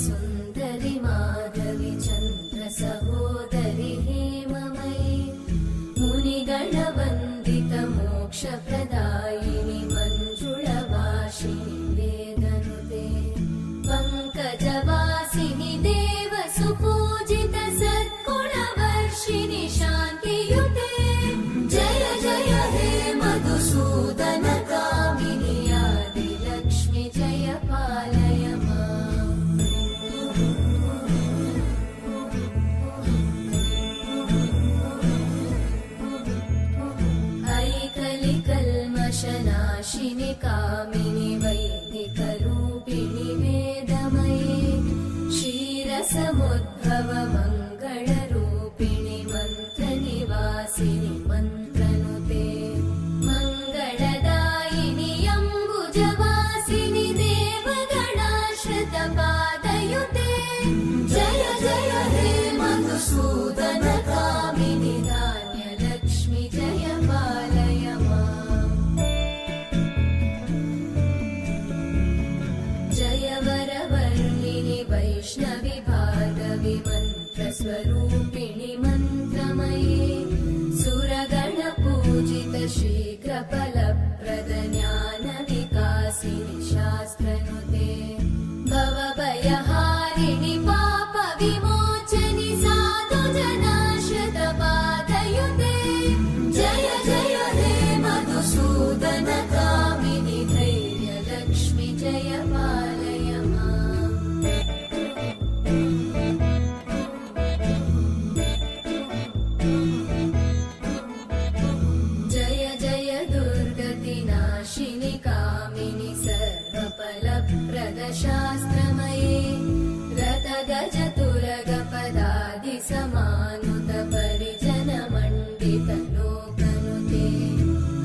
सुन्दरि माधवी चन्द्र सहोदरि हेममयी मुनिगणवन्दित मोक्षप्रदायिनि मञ्जुळवासिनि वेदनुते पङ्कजवासिनि देवसुपूजित सद्गुणवर्षिणि शान्तियुते जय जय हे मधुसूदन कामिनि आदिलक्ष्मि जय पालय विनाशनाशिनि कामिनि वैदिकरूपिणि वेदमये क्षीरसमुद्भव मङ्गलरूपिणि मन्त्रनिवासिनि मन्त्रनुते मङ्गलदायिनि अम्बुजवासिनि देवगणाश्रितपादयुते जय जय हे मधुसूदन कामिनि धान्यलक्ष्मि जय पालय माम् जय वरवर्णिनि वैष्णवि भार्गवि मन्त्रस्वरूपिणि मन्त्रमये सुरगणपूजित शीघ्रफलप्रद ज्ञानविकासिनि शास्त्रनुते भवभयहारिणि पापविमोचनि साधुजनाश्रितपादयुते जय जय हे मधुसूदन कामिनि धैर्यलक्ष्मि जय पालय माम् जय जय दुर्गतिनाशिनि कामिनि सर्वफलप्रद शास्त्रमये रथगजतुरगपदादिसमानुत परिजनमण्डित लोकनुते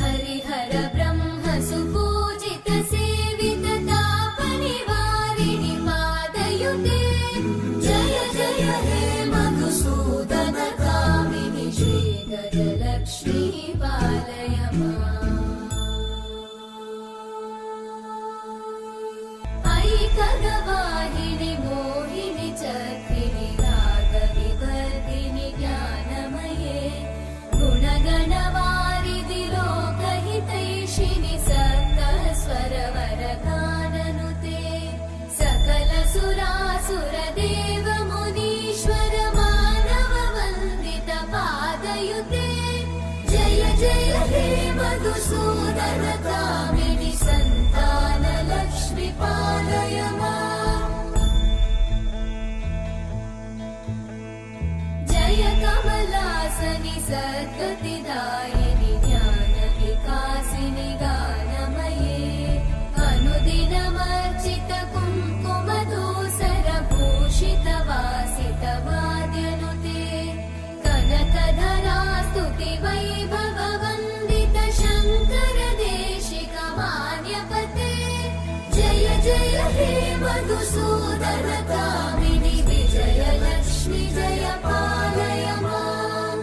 हरिहर ब्रह्म सुपूजित सेवित तापनिवारिणि पादयुते जय जय हे मधुसूदन कामिनि श्रीगजलक्ष्मी पालय माम् ऐकगवाहिनि मोहिनि चक्रिणि रागविवर्धिनि ज्ञानमये गुणगणवारिधि लोकहितैषिणि सप्तस्वरवरगाननुते सकलसुरासुरदेव मुनीश्वर मानववन्दित पादयुते जय जय हे मधुसूदन कामिनि सन्तानलक्ष्मि पालय माम् जय कमलासनि सद्गतिदायिनि ज्ञानविकासिनि गानमये अनुदिनमर्चित कुङ्कुमधूसरभूषित वासित वाद्यनुते कनकधरा स्तुति वैभववन्दित शङ्कर देशिक मान्यपते जय जय हे मधुसूदन कामिनि विजयलक्ष्मि जय पालय माम्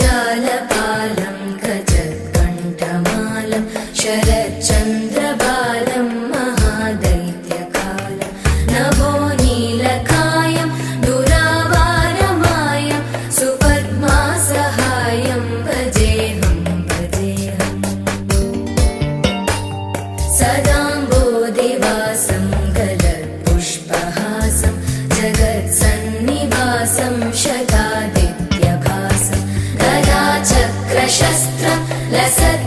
जगज्जालपालं गजत्कण्ठमालं शरच्चन्द्रबालं महादैत्यकालं नभो नीलकायं दुरावारमायं सुपद्मासहायं भजेऽहं भजेऽहम् सदाम्बोधिवासं गलत्पुष्पहासं जगत्सन्निवासं शतादित्यभासं गदाचक्रशस्त्रं लसत्